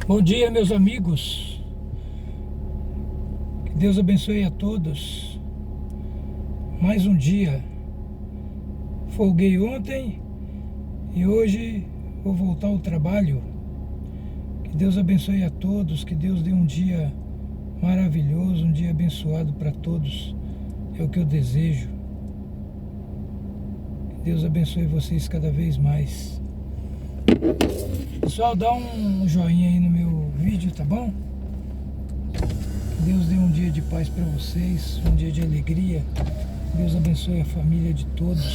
Bom dia, meus amigos. Que Deus abençoe a todos. Mais um dia. Folguei ontem e hoje vou voltar ao trabalho. Que Deus abençoe a todos. Que Deus dê um dia maravilhoso, um dia abençoado para todos. É o que eu desejo. Que Deus abençoe vocês cada vez mais. Pessoal, dá um joinha aí no meu vídeo, tá bom? Que Deus dê um dia de paz para vocês, um dia de alegria. Deus abençoe a família de todos.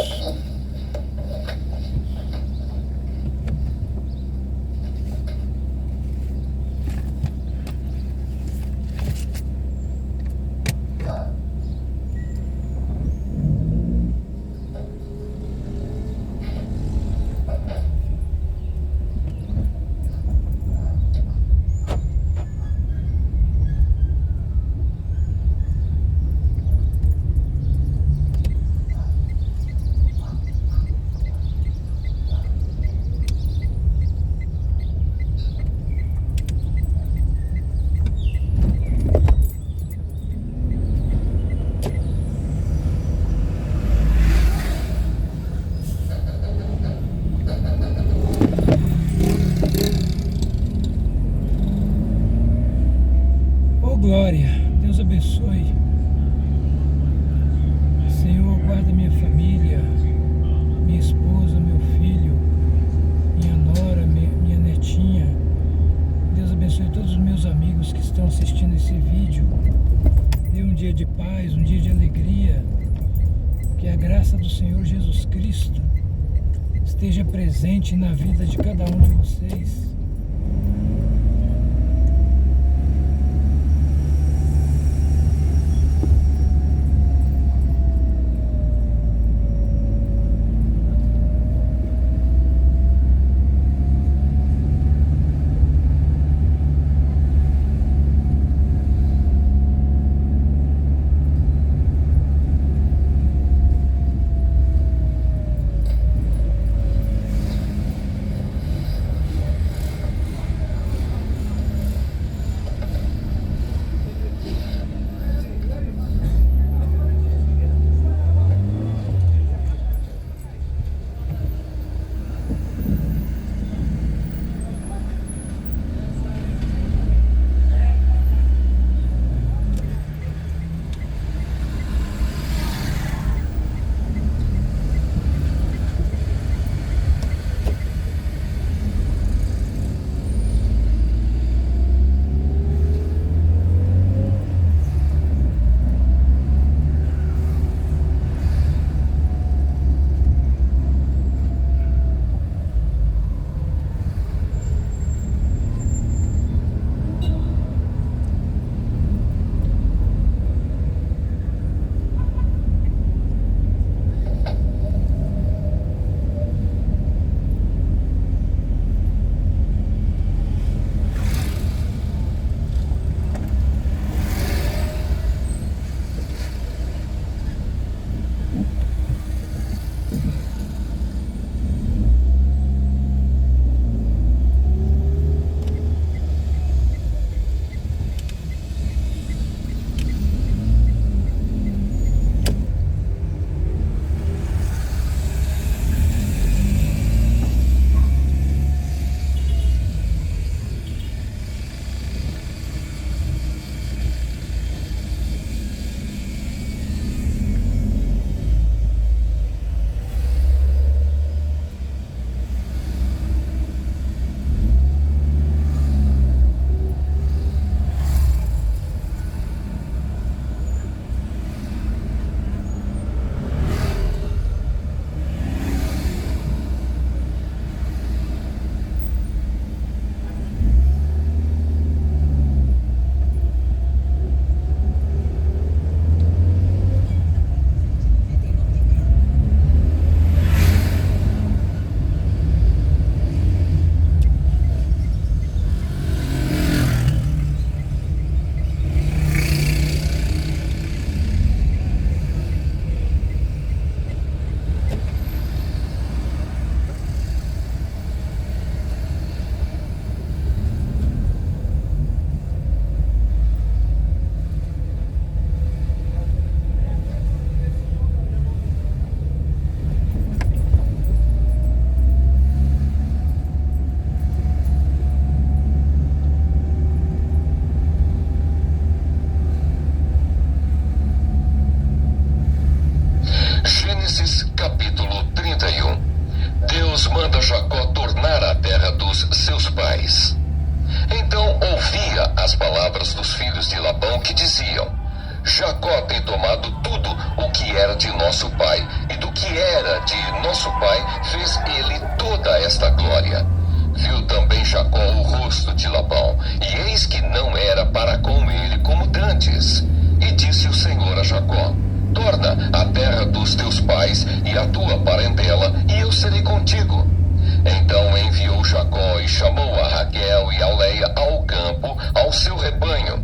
Ô glória, Deus abençoe. Senhor, guarda minha família, minha esposa, meu filho, minha nora, minha netinha. Deus abençoe todos os meus amigos que estão assistindo esse vídeo. Dê um dia de paz, um dia de alegria. Que a graça do Senhor Jesus Cristo esteja presente na vida de cada um de vocês. Deus manda Jacó tornar à terra dos seus pais. Então ouvia as palavras dos filhos de Labão que diziam: Jacó tem tomado tudo o que era de nosso pai, e do que era de nosso pai fez ele toda esta glória. Viu também Jacó o rosto de Labão, e eis que não era para com ele como dantes. E disse o Senhor a Jacó: torna à terra dos teus pais e à tua parentela, e eu serei contigo. Então enviou Jacó e chamou a Raquel e a Leia ao campo, ao seu rebanho.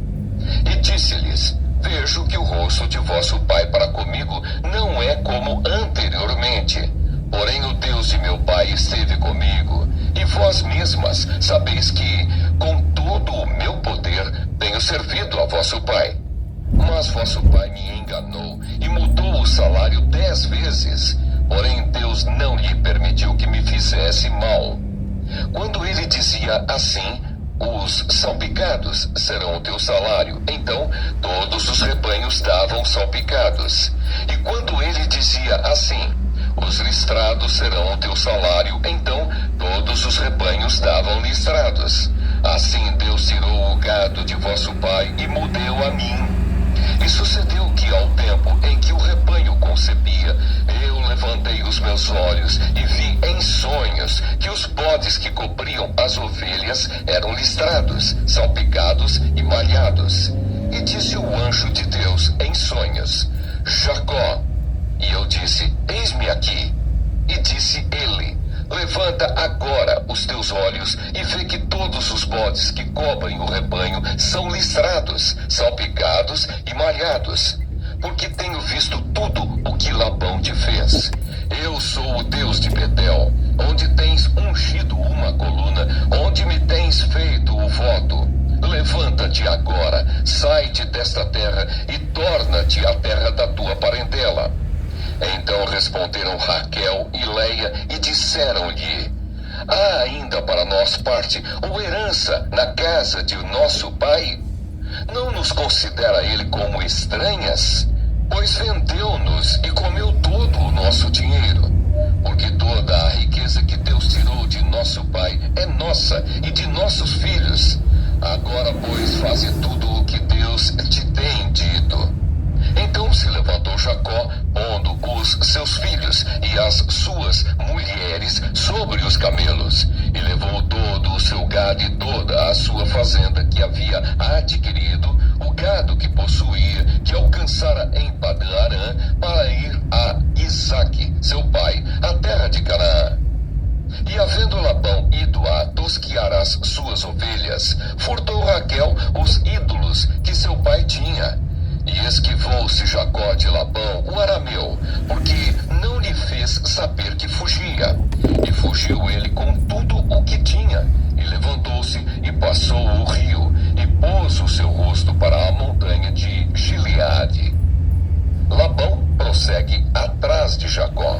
E disse-lhes: vejo que o rosto de vosso pai para comigo não é como anteriormente. Porém o Deus de meu pai esteve comigo, e vós mesmas sabeis que, com todo o meu poder, tenho servido a vosso pai. Mas vosso pai me enganou e mudou o salário 10 vezes. Porém Deus não lhe permitiu que me fizesse mal. Quando ele dizia assim: os salpicados serão o teu salário, então todos os rebanhos davam salpicados. E quando ele dizia assim: os listrados serão o teu salário, então todos os rebanhos davam listrados. Assim Deus tirou o gado de vosso pai e me deu a mim. E sucedeu que ao tempo em que o rebanho concebia, eu levantei os meus olhos e vi em sonhos que os bodes que cobriam as ovelhas eram listrados, salpicados e malhados. E disse o anjo de Deus em sonhos: Jacó. E eu disse: eis-me aqui. E disse ele: levanta agora os teus olhos e vê que todos os bodes que cobrem o rebanho são listrados, salpicados e malhados, porque tenho visto tudo o que Labão te fez. Eu sou o Deus de Betel, onde tens ungido uma coluna, onde me tens feito o voto. Levanta-te agora, sai-te desta terra e torna-te à terra da tua parentela. Então responderam Raquel e Leia e disseram-lhe: há ainda para nós parte ou herança na casa de nosso pai? Não nos considera ele como estranhas? Pois vendeu-nos e comeu todo o nosso dinheiro. Porque toda a riqueza que Deus tirou de nosso pai é nossa e de nossos filhos. Agora, pois, faze tudo o que Deus te tem dito. Então se levantou Jacó, pondo os seus filhos e as suas mulheres sobre os camelos, e levou todo o seu gado e toda a sua fazenda que havia adquirido, o gado que possuía, que alcançara em Padã-Arã, para ir a Isaque, seu pai, a terra de Canaã. E havendo Labão ido a tosquiar as suas ovelhas, furtou Raquel os ídolos que seu pai tinha. E esquivou-se Jacó de Labão, o arameu, porque não lhe fez saber que fugia. E fugiu ele com tudo o que tinha, e levantou-se e passou o rio, e pôs o seu rosto para a montanha de Gileade. Labão prossegue atrás de Jacó.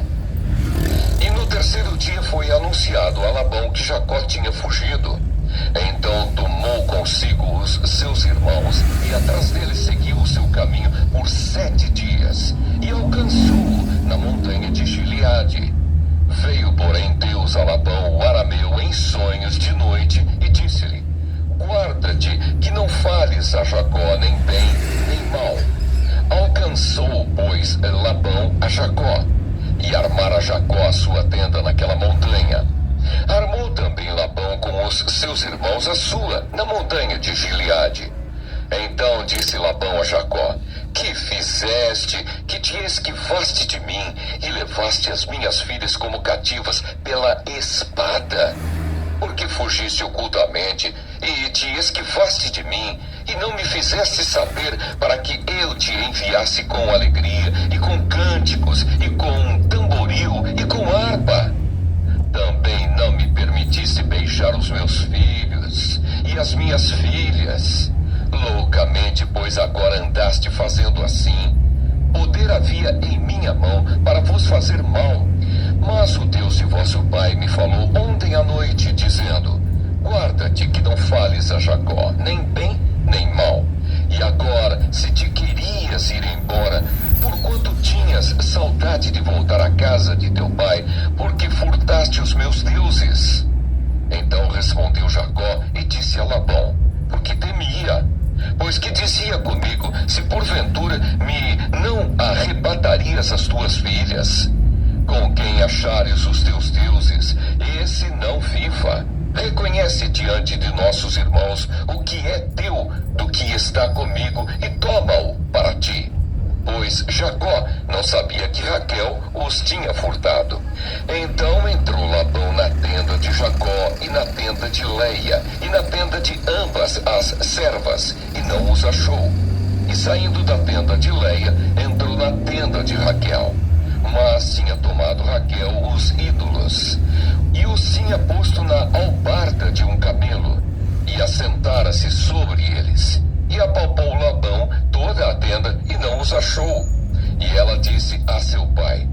E no terceiro dia foi anunciado a Labão que Jacó tinha fugido. Então tomou consigo os seus irmãos e atrás dele seguiu o seu caminho por 7 dias e alcançou-o na montanha de Gileade. Veio, porém, Deus a Labão, o arameu, em sonhos de noite e disse-lhe: guarda-te que não fales a Jacó nem bem nem mal. Alcançou, pois, Labão a Jacó e armara Jacó a sua tenda naquela montanha. Armou também Labão com os seus irmãos a sua, na montanha de Gileade. Então disse Labão a Jacó: que fizeste, que te esquivaste de mim, e levaste as minhas filhas como cativas pela espada? Porque fugiste ocultamente, e te esquivaste de mim, e não me fizeste saber, para que eu te enviasse com alegria, e com cânticos, e com tamboril, e com harpa. Também não me permitiste beijar os meus filhos e as minhas filhas. Loucamente, pois agora andaste fazendo assim. Poder havia em minha mão para vos fazer mal. Mas o Deus de vosso pai me falou ontem à noite, dizendo: guarda-te que não fales a Jacó, nem bem nem mal. E agora, se te querias ir embora, porquanto tinhas saudade de voltar à casa de teu pai, porque furtaste tiraste os meus deuses? Então respondeu Jacó e disse a Labão, porque temia, pois que dizia comigo, se porventura me não arrebatarias as tuas filhas? Com quem achares os teus deuses, esse não viva. Reconhece diante de nossos irmãos o que é teu do que está comigo e toma-o para ti. Pois Jacó não sabia que Raquel os tinha furtado. Então entrou Labão na tenda de Jacó e na tenda de Leia e na tenda de ambas as servas e não os achou. E saindo da tenda de Leia, entrou na tenda de Raquel. Mas tinha tomado Raquel os ídolos e os tinha posto na albarda de um camelo e assentara-se sobre eles. E apalpou Labão toda a tenda e não os achou. E ela disse a seu pai,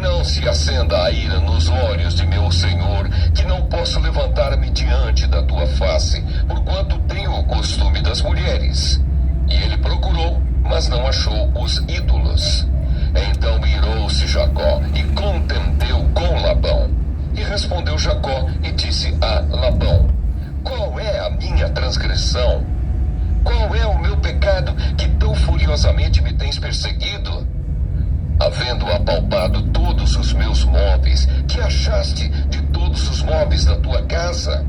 não se acenda a ira nos olhos de meu senhor, que não posso levantar-me diante da tua face, porquanto tenho o costume das mulheres. E ele procurou, mas não achou os ídolos. Então irou-se Jacó e contendeu com Labão. E respondeu Jacó e disse a Labão, qual é a minha transgressão? Qual é o meu pecado que tão furiosamente me tens perseguido? Havendo apalpado todos os meus móveis, que achaste de todos os móveis da tua casa?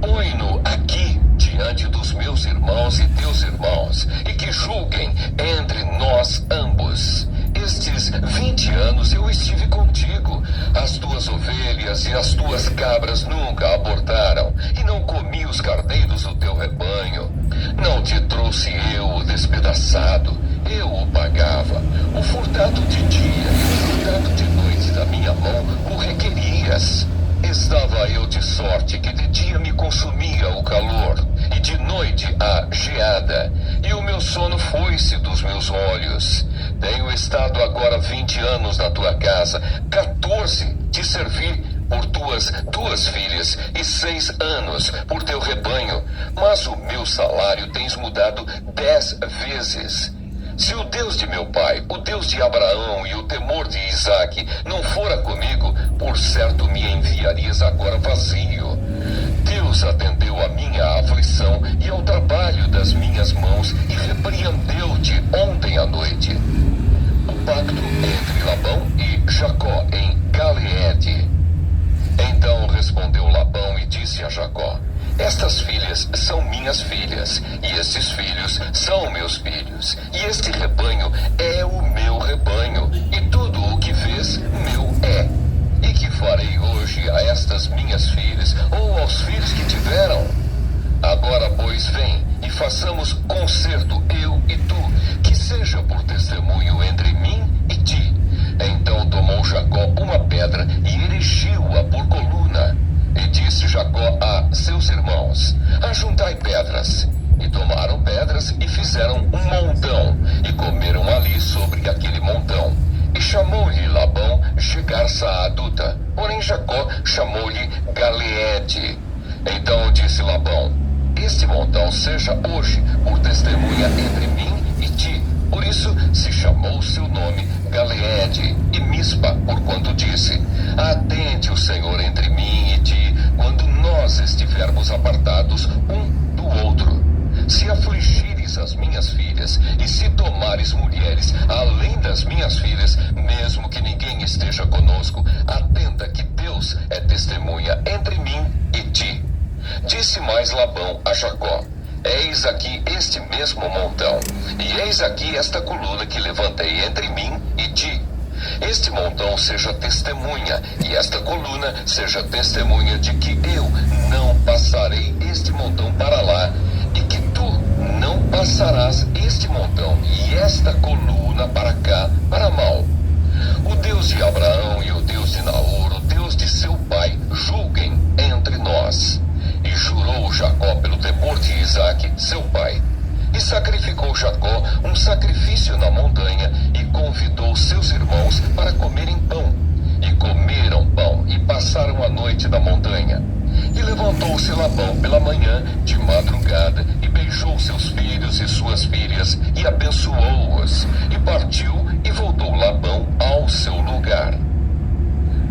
Põe-no aqui diante dos meus irmãos e teus irmãos, e que julguem entre nós ambos. Estes 20 anos eu estive contigo. As tuas ovelhas e as tuas cabras nunca abortaram, e não comi os carneiros do teu rebanho. Não te trouxe eu o despedaçado, eu o pagava. O furtado de dia e o furtado de noite da minha mão o requerias. Estava eu de sorte que de dia me consumia o calor, e de noite a geada, e o meu sono foi-se dos meus olhos. Tenho estado agora 20 anos na tua casa, 14 te servi por tuas 2 filhas, e 6 anos por teu rebanho, mas o meu salário tens mudado 10 vezes. Se o Deus de meu pai, o Deus de Abraão e o temor de Isaque não fora comigo, por certo me enviarias agora vazio. Deus atendeu à minha aflição e ao trabalho das minhas mãos e repreendeu-te ontem à noite. O pacto entre Labão e Jacó em Galeede. Então respondeu Labão e disse a Jacó, estas filhas são minhas filhas, e estes filhos são meus filhos, e este rebanho é o meu rebanho, e tudo o que vês meu é. E que farei hoje a estas minhas filhas, ou aos filhos que tiveram? Agora, pois, vem, e façamos concerto, eu e tu, que seja por testemunho entre mim e ti. Então tomou Jacó uma pedra e erigiu-a por coluna. E disse Jacó a seus irmãos, ajuntai pedras. E tomaram pedras e fizeram um montão, e comeram ali sobre aquele montão. E chamou-lhe Labão Jegar-Saaduta, porém Jacó chamou-lhe Galeede. Então disse Labão, este montão seja hoje por testemunha entre mim e ti. Por isso se chamou seu nome Galeede e Mispa, porquanto disse, atende o Senhor entre mim e ti, quando nós estivermos apartados um do outro. Se afligires as minhas filhas, e se tomares mulheres além das minhas filhas, mesmo que ninguém esteja conosco, atenda que Deus é testemunha entre mim e ti. Disse mais Labão a Jacó, eis aqui este mesmo montão, e eis aqui esta coluna que levantei entre mim e ti. Este montão seja testemunha, e esta coluna seja testemunha de que eu não passarei este montão para lá, e que tu não passarás este montão e esta coluna para cá, para mal. O Deus de Abraão e o Deus de Naor, o Deus de seu pai, julguem entre nós. E jurou Jacó pelo temor de Isaque, seu pai. E sacrificou Jacó um sacrifício na montanha e convidou seus irmãos para comerem pão. E comeram pão e passaram a noite na montanha. E levantou-se Labão pela manhã, de madrugada, e beijou seus filhos e suas filhas, e abençoou-os. E partiu e voltou Labão ao seu lugar.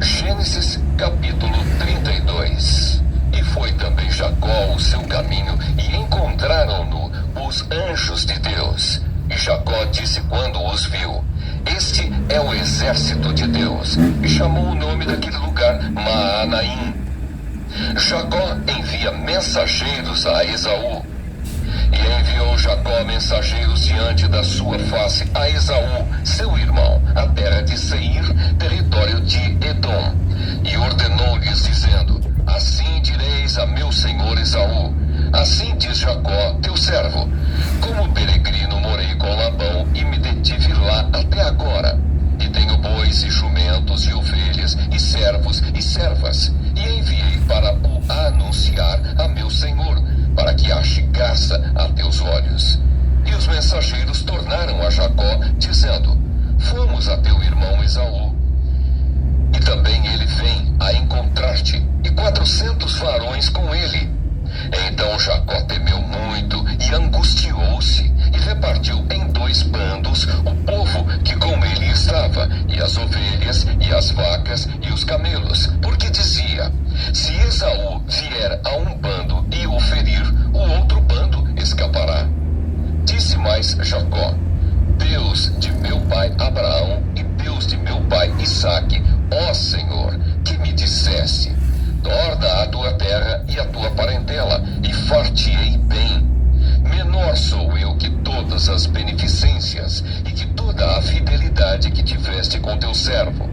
Gênesis capítulo Jacó disse quando os viu: Este é o exército de Deus. E chamou o nome daquele lugar Maanaim. Jacó envia mensageiros a Esaú. E enviou Jacó mensageiros diante da sua face a Esaú, seu irmão, a terra de Seir, território de Edom. E ordenou-lhes, dizendo: Assim direis a meu senhor Esaú: Assim diz Jacó, teu servo: Como peregrino morei com Labão e me detive lá até agora. E tenho bois e jumentos e ovelhas e servos e servas. E enviei para o anunciar a meu senhor, para que ache graça a teus olhos. E os mensageiros tornaram a Jacó, dizendo: Fomos a teu irmão Esaú. E também ele vem a encontrar-te, e 400 varões com ele. Então Jacó temeu muito e angustiou-se, e repartiu em 2 bandos o povo que com ele estava, e as ovelhas, e as vacas, e os camelos, porque dizia: Se Esaú vier a um bando e o ferir, o outro bando escapará. Disse mais Jacó: Deus de meu pai Abraão e Deus de meu pai Isaque, ó Senhor, que me disseste: Torna a tua terra e a tua parentela, e far-te-ei bem. Menor sou eu que todas as beneficências e que toda a fidelidade que tiveste com teu servo.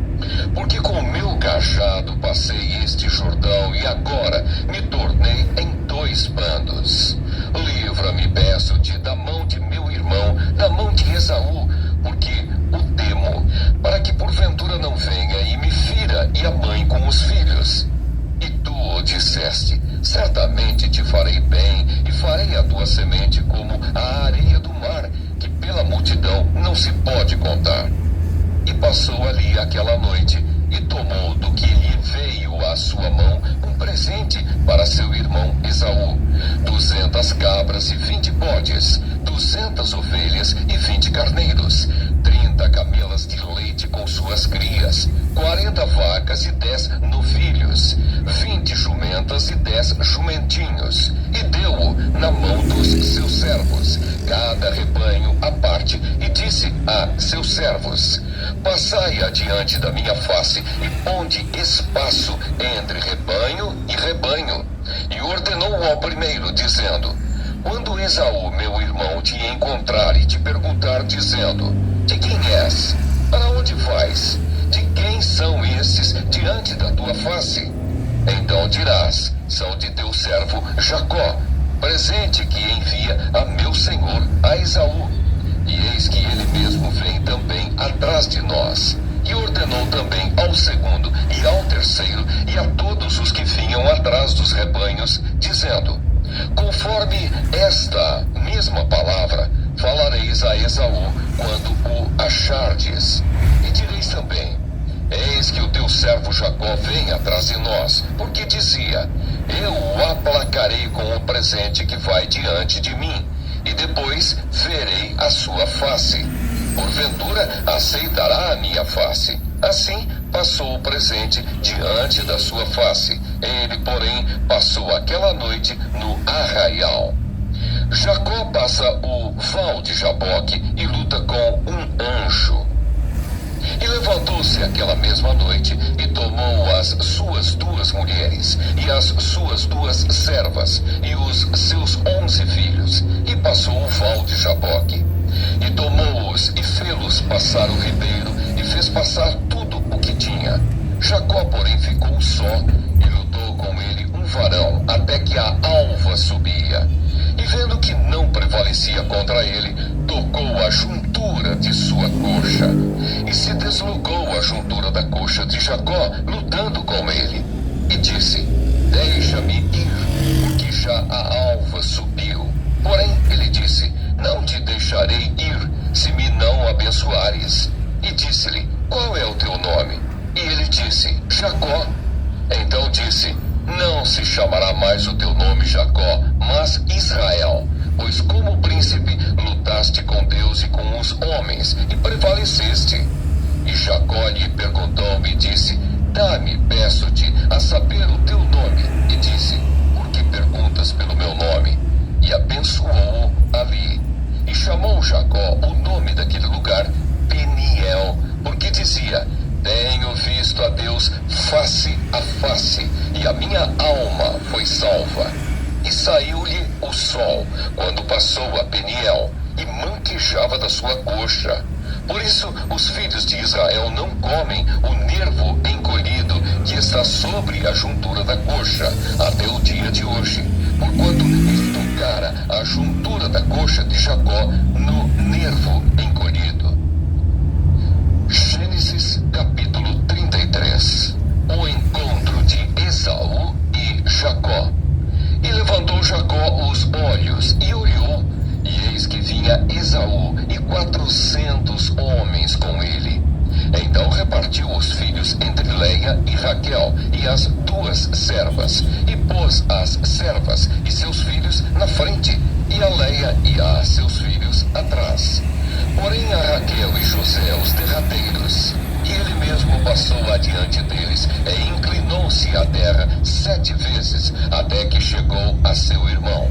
Porque com o meu cajado passei este Jordão e agora me tornei em 2 bandos. Livra-me, peço-te, da mão de meu irmão, da mão de Esaú, porque o temo, para que porventura não venha e me fira e a mãe com os filhos. E tu o disseste: Certamente te farei bem, e farei a tua semente como a areia do mar, que pela multidão não se pode contar. E passou ali aquela noite, e tomou do que lhe veio à sua mão um presente para seu irmão Esaú: 200 cabras e 20 bodes, 200 ovelhas e 20 carneiros, 30 camelas de leite com suas crias, 40 vacas e 10 novilhos, 20 jumentas e 10 jumentinhos, e deu-o na mão dos seus servos, cada rebanho à parte, e disse a seus servos: Passai adiante da minha face e ponde espaço entre rebanho e rebanho. E ordenou ao primeiro, dizendo: Quando Esaú, meu irmão, te encontrar e te perguntar, dizendo: De quem és? Para onde vais? De quem são estes diante da tua face? Então dirás: São de teu servo Jacó, presente que envia a meu senhor a Esaú. E eis que ele mesmo vem também atrás de nós. E ordenou também ao segundo e ao terceiro e a todos os que vinham atrás dos rebanhos, dizendo: Conforme esta mesma palavra falareis a Esaú quando o achardes. E direis também: Eis que o teu servo Jacó vem atrás de nós, porque dizia: Eu o aplacarei com o presente que vai diante de mim, e depois verei a sua face. Porventura aceitará a minha face. Assim passou o presente diante da sua face. Ele, porém, passou aquela noite no arraial. Jacó passa o val de Jaboque e luta com um anjo. E levantou-se aquela mesma noite e tomou as suas 2 mulheres e as suas 2 servas e os seus 11 filhos e passou o val de Jaboque. E tomou-os e fê-los passar o ribeiro e fez passar tudo o que tinha. Jacó, porém, ficou só e lutou com ele um varão até que a alva subia. E vendo que não prevalecia contra ele, tocou a juntura de sua coxa. E se deslocou a juntura da coxa de Jacó, lutando com ele. E disse: Deixa-me ir, porque já a alva subiu. Porém, ele disse: Não te deixarei ir, se me não abençoares. E disse-lhe: Qual é o teu nome? E ele disse: Jacó. Então disse: Não se chamará mais o teu nome Jacó, mas Israel, pois como príncipe lutaste com Deus e com os homens, e prevaleceste. E Jacó lhe perguntou-me e disse: Dá-me, peço-te, a saber o teu nome. E disse: Por que perguntas pelo meu nome? E abençoou-o ali. E chamou Jacó o nome daquele lugar Peniel, porque dizia: tenho visto a Deus face a face, e a minha alma foi salva. E saiu-lhe o sol, quando passou a Peniel, e manquejava da sua coxa. Por isso, os filhos de Israel não comem o nervo encolhido que está sobre a juntura da coxa, até o dia de hoje, porquanto ele tocara a juntura da coxa de Jacó no nervo encolhido. Gênesis capítulo 33. O encontro de Esaú e Jacó. E levantou Jacó os olhos e olhou, e eis que vinha Esaú e 400 homens com ele. Então repartiu os filhos entre Leia e Raquel e as duas servas, e pôs as servas e seus filhos na frente, e a Leia e a seus filhos atrás. Porém a Raquel e José os derradeiros. E ele mesmo passou adiante deles, e inclinou-se à terra 7 vezes, até que chegou a seu irmão.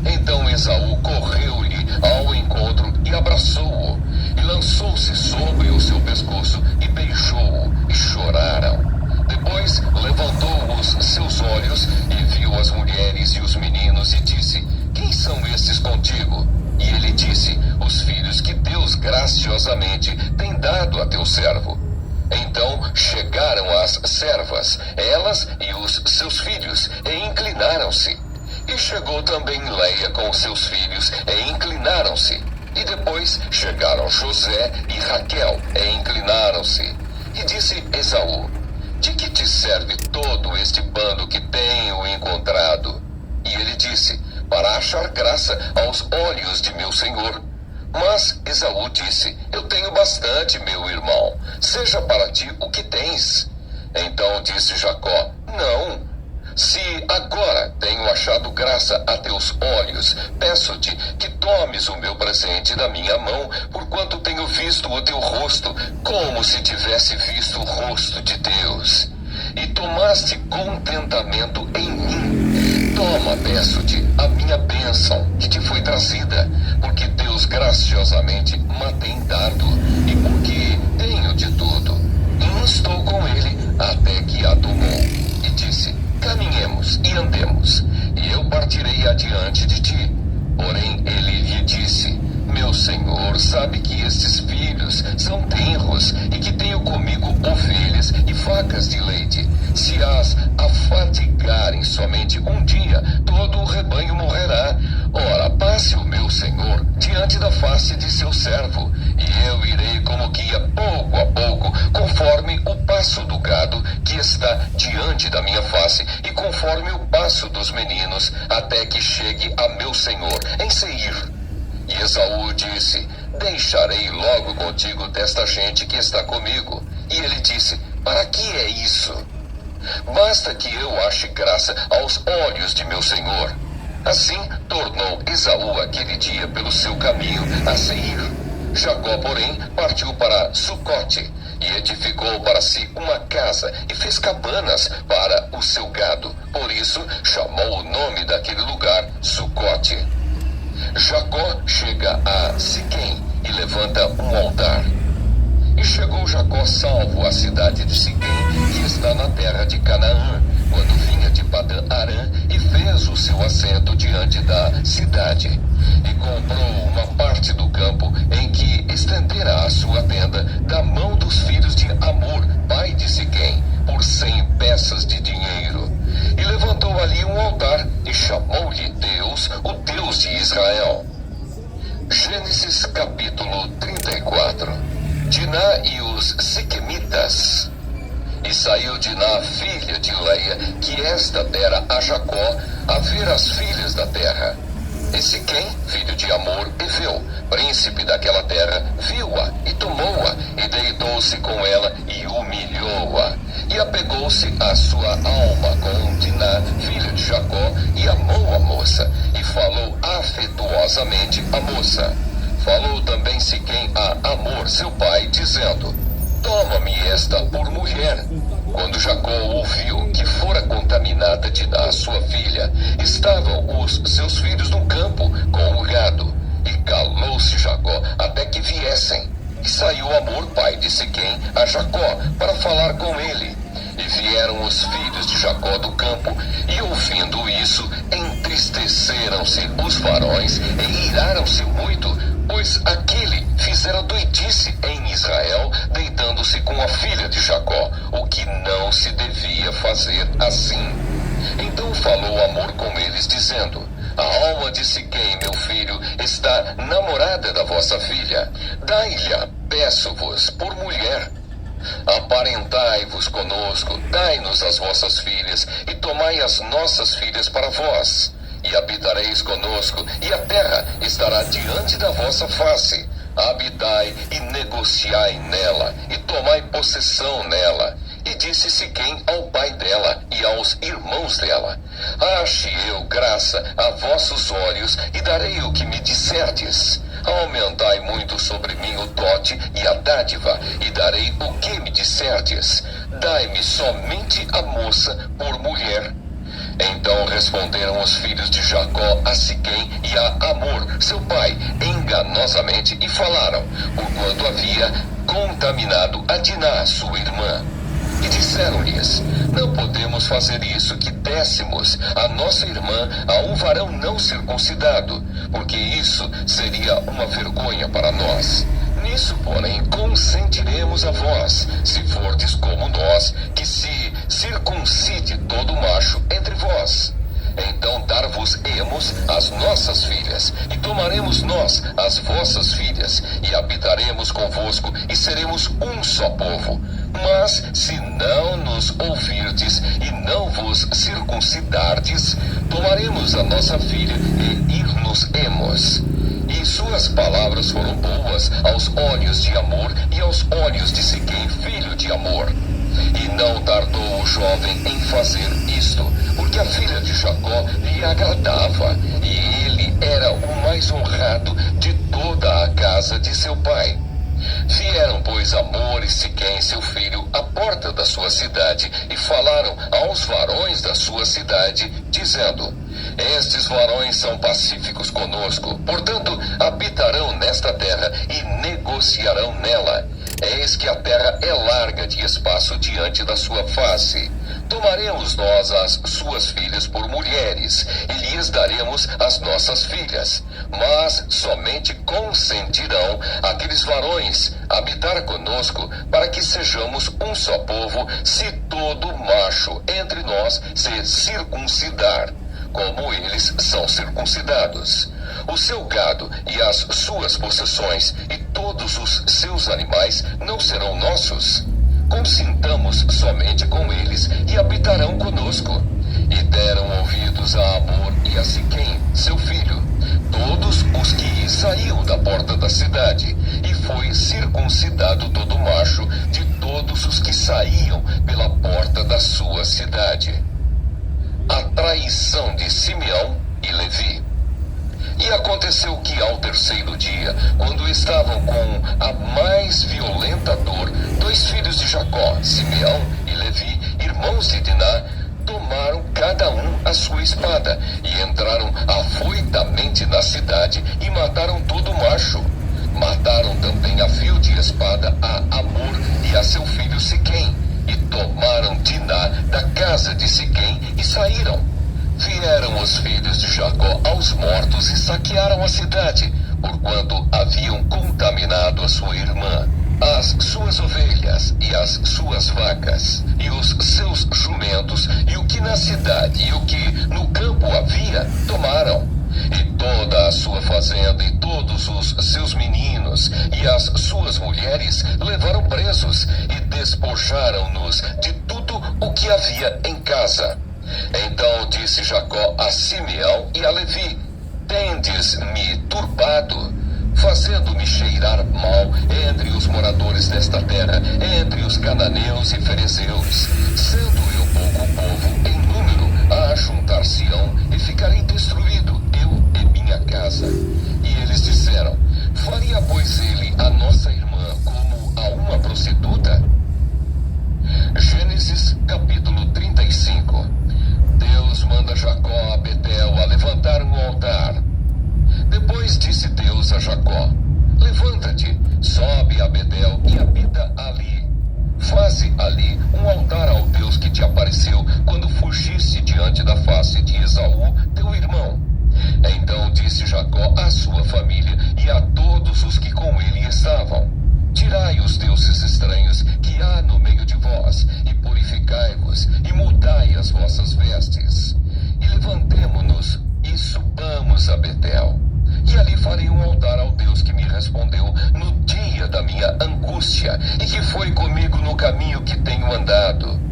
Então Esaú correu-lhe ao encontro e abraçou-o, e lançou-se sobre o seu pescoço e beijou-o, e choraram. Depois levantou os seus olhos e viu as mulheres e os meninos e disse: quem são estes contigo? E ele disse: os filhos que Deus graciosamente tem dado a teu servo. Então chegaram as servas, elas e os seus filhos, e inclinaram-se. E chegou também Leia com seus filhos, e inclinaram-se. E depois chegaram José e Raquel, e inclinaram-se. E disse Esaú: de que te serve todo este bando que tenho encontrado? E ele disse: para achar graça aos olhos de meu senhor. Mas Esaú disse: eu tenho bastante, meu irmão, seja para ti o que tens. Então disse Jacó: não. Se agora tenho achado graça a teus olhos, peço-te que tomes o meu presente da minha mão, porquanto tenho visto o teu rosto, como se tivesse visto o rosto de Deus. E tomaste contentamento em mim. Toma, peço-te, a minha bênção que te foi trazida, porque Deus graciosamente me tem dado, e porque tenho de tudo. E estou com ele até que a tomou. E disse: caminhemos e andemos, e eu partirei adiante de ti. Porém ele lhe disse: meu senhor sabe que estes filhos são tenros, e que tenho comigo ovelhas e vacas de leite. Se as afadigarem somente um dia, todo o rebanho morrerá. Ora, passe o meu senhor diante da face de seu servo, e eu irei como guia pouco a pouco, conforme o passo do gado que está diante da minha face, e conforme o passo dos meninos, até que chegue a meu senhor em Seir. E Esaú disse: deixarei logo contigo desta gente que está comigo. E ele disse: para que é isso? Basta que eu ache graça aos olhos de meu senhor. Assim tornou Esaú aquele dia pelo seu caminho a Seir. Jacó, porém, partiu para Sucote, e edificou para si uma casa, e fez cabanas para o seu gado. Por isso chamou o nome daquele lugar Sucote. Jacó chega a Siquém e levanta um altar. E chegou Jacó salvo à cidade de Siquém, que está na terra de Canaã, quando vinha de Padã Arã, e fez o seu assento diante da cidade. E comprou uma parte do campo em que estendera a sua tenda da mão dos filhos de Amor, pai de Siquém, por 100 peças de dinheiro. E levantou ali um altar, e chamou-lhe Deus, o Deus de Israel. Gênesis capítulo 34. Diná e os Siquemitas. E saiu Diná, filha de Leia, que esta dera a Jacó, a ver as filhas da terra. E Siquém, filho de Amor, Eveu, príncipe daquela terra, viu-a e tomou-a, e deitou-se com ela e humilhou-a. E apegou-se à sua alma com Diná, filha de Jacó, e amou a moça, e falou afetuosamente a moça. Falou também Siquém a Amor, seu pai, dizendo: toma-me esta por mulher. Quando Jacó ouviu que fora contaminada Diná, sua filha, estavam os seus filhos no campo com o gado, e calou apressou-se Jacó até que viessem. E saiu Hamor, pai de Siquém, a Jacó, para falar com ele. E vieram os filhos de Jacó do campo, e ouvindo isso, entristeceram-se os varões e iraram-se muito, pois aquele fizera doidice em Israel, deitando-se com a filha de Jacó, o que não se devia fazer assim. Então falou Hamor com eles, dizendo: a alma de Siquém, meu filho, está namorada da vossa filha. Dai-lhe, peço-vos, por mulher. Aparentai-vos conosco, dai-nos as vossas filhas, e tomai as nossas filhas para vós. E habitareis conosco, e a terra estará diante da vossa face. Habitai e negociai nela, e tomai possessão nela. E disse Siquém ao pai dela e aos irmãos dela: ache eu graça a vossos olhos, e darei o que me disserdes. Aumentai muito sobre mim o dote e a dádiva, e darei o que me disserdes. Dai-me somente a moça por mulher. Então responderam os filhos de Jacó a Siquém e a Hamor, seu pai, enganosamente, e falaram, porquanto havia contaminado a Diná, sua irmã. E disseram-lhes: não podemos fazer isso, que dessemos a nossa irmã a um varão não circuncidado, porque isso seria uma vergonha para nós. Nisso, porém, consentiremos a vós, se fordes como nós, que se circuncide todo macho entre vós. Então dar-vos-emos as nossas filhas, e tomaremos nós as vossas filhas, e habitaremos convosco, e seremos um só povo. Mas se não nos ouvirdes e não vos circuncidardes, tomaremos a nossa filha e ir-nos-emos. E suas palavras foram boas aos olhos de Hamor e aos olhos de Siquém, filho de Hamor. E não tardou o jovem em fazer isto, porque a filha de Jacó lhe agradava, e ele era o mais honrado de toda a casa de seu pai. Vieram, pois, Hamor e Siquém, seu filho, à porta da sua cidade, e falaram aos varões da sua cidade, dizendo: estes varões são pacíficos conosco, portanto habitarão nesta terra e negociarão nela. Eis que a terra é larga de espaço diante da sua face. Tomaremos nós as suas filhas por mulheres, e lhes daremos as nossas filhas. Mas somente consentirão aqueles varões habitar conosco, para que sejamos um só povo, se todo macho entre nós se circuncidar, como eles são circuncidados. O seu gado e as suas possessões e todos os seus animais não serão nossos. Consintamos somente com eles, e habitarão conosco. E deram ouvidos a Hamor e a Siquém, seu filho, todos os que saíam da porta da cidade, e foi circuncidado todo macho de todos os que saíam pela porta da sua cidade. A traição de Simeão e Levi. E aconteceu que ao terceiro dia, quando estavam com a mais violenta dor, dois filhos de Jacó, Simeão e Levi, irmãos de Diná, tomaram cada um a sua espada, e entraram afoitamente na cidade, e mataram todo macho. Mataram também a fio de espada a Hamor e a seu filho Siquém, e tomaram Diná da casa de Siquém, e saíram. Vieram os filhos de Jacó aos mortos e saquearam a cidade, porquanto haviam contaminado a sua irmã, as suas ovelhas e as suas vacas, e os seus jumentos, e o que na cidade e o que no campo havia, tomaram. E toda a sua fazenda e todos os seus meninos e as suas mulheres levaram presos, e despojaram-nos de tudo o que havia em casa. Então disse Jacó a Simeão e a Levi: tendes-me turbado, fazendo-me cheirar mal entre os moradores desta terra, entre os cananeus e ferezeus. Sendo eu pouco povo em número, a ajuntar-se-ão, e ficarei destruído, eu e minha casa. E eles disseram: faria, pois, ele a nossa irmã como a uma prostituta? Gênesis capítulo 35. Deus manda Jacó a Betel a levantar um altar. Depois disse Deus a Jacó: face de Esaú, teu irmão. Então disse Jacó à sua família e a todos os que com ele estavam: Tirai os deuses estranhos que há no meio de vós, e purificai-vos, e mudai as vossas vestes. E levantemo-nos e subamos a Betel. E ali farei um altar ao Deus que me respondeu no dia da minha angústia, e que foi comigo no caminho que tenho andado.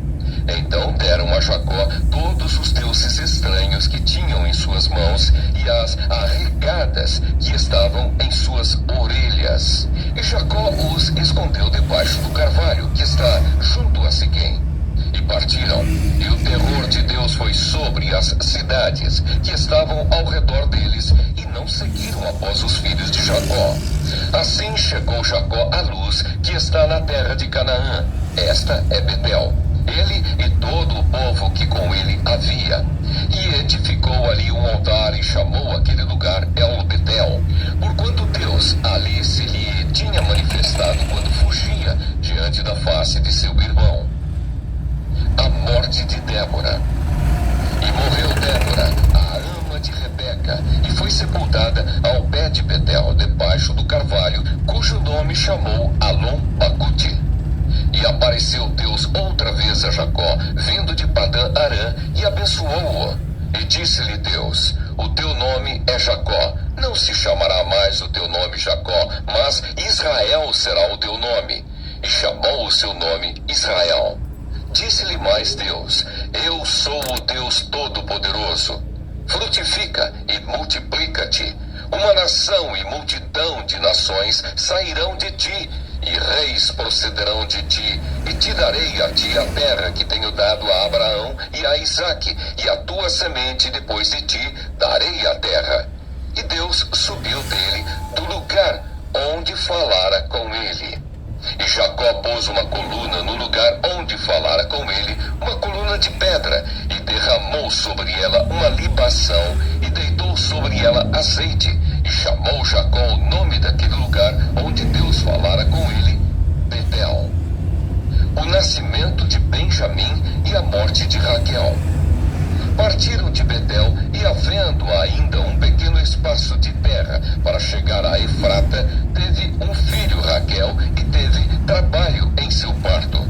Então deram a Jacó todos os deuses estranhos que tinham em suas mãos e as arregadas que estavam em suas orelhas. E Jacó os escondeu debaixo do carvalho que está junto a Siquém. E partiram, e o terror de Deus foi sobre as cidades que estavam ao redor deles, e não seguiram após os filhos de Jacó. Assim chegou Jacó à luz que está na terra de Canaã. Esta é Betel. Ele e todo o povo que com ele havia. E edificou ali um altar e chamou aquele lugar El-Betel, porquanto Deus ali se lhe tinha manifestado quando fugia diante da face de seu irmão. A morte de Débora. E morreu Débora, a ama de Rebeca, e foi sepultada ao pé de Betel, debaixo do carvalho, cujo nome chamou Alon-Bacute. E apareceu Deus outra vez a Jacó, vindo de Padã-Arã, e abençoou-o. E disse-lhe Deus: O teu nome é Jacó, não se chamará mais o teu nome Jacó, mas Israel será o teu nome. E chamou o seu nome Israel. Disse-lhe mais Deus: Eu sou o Deus Todo-Poderoso. Frutifica e multiplica-te. Uma nação e multidão de nações sairão de ti, e reis procederão de ti, e te darei a ti a terra que tenho dado a Abraão e a Isaque, e a tua semente depois de ti darei a terra. E Deus subiu dele do lugar onde falara com ele. E Jacó pôs uma coluna no lugar onde falara com ele, uma coluna de pedra, e derramou sobre ela uma libação, e deitou sobre ela azeite, e chamou Jacó o nome daquele lugar onde Deus falara com ele, Betel. O nascimento de Benjamim e a morte de Raquel. Partiram de Betel, e havendo ainda um pequeno espaço de terra para chegar a Efrata, teve um filho Raquel, e teve trabalho em seu parto.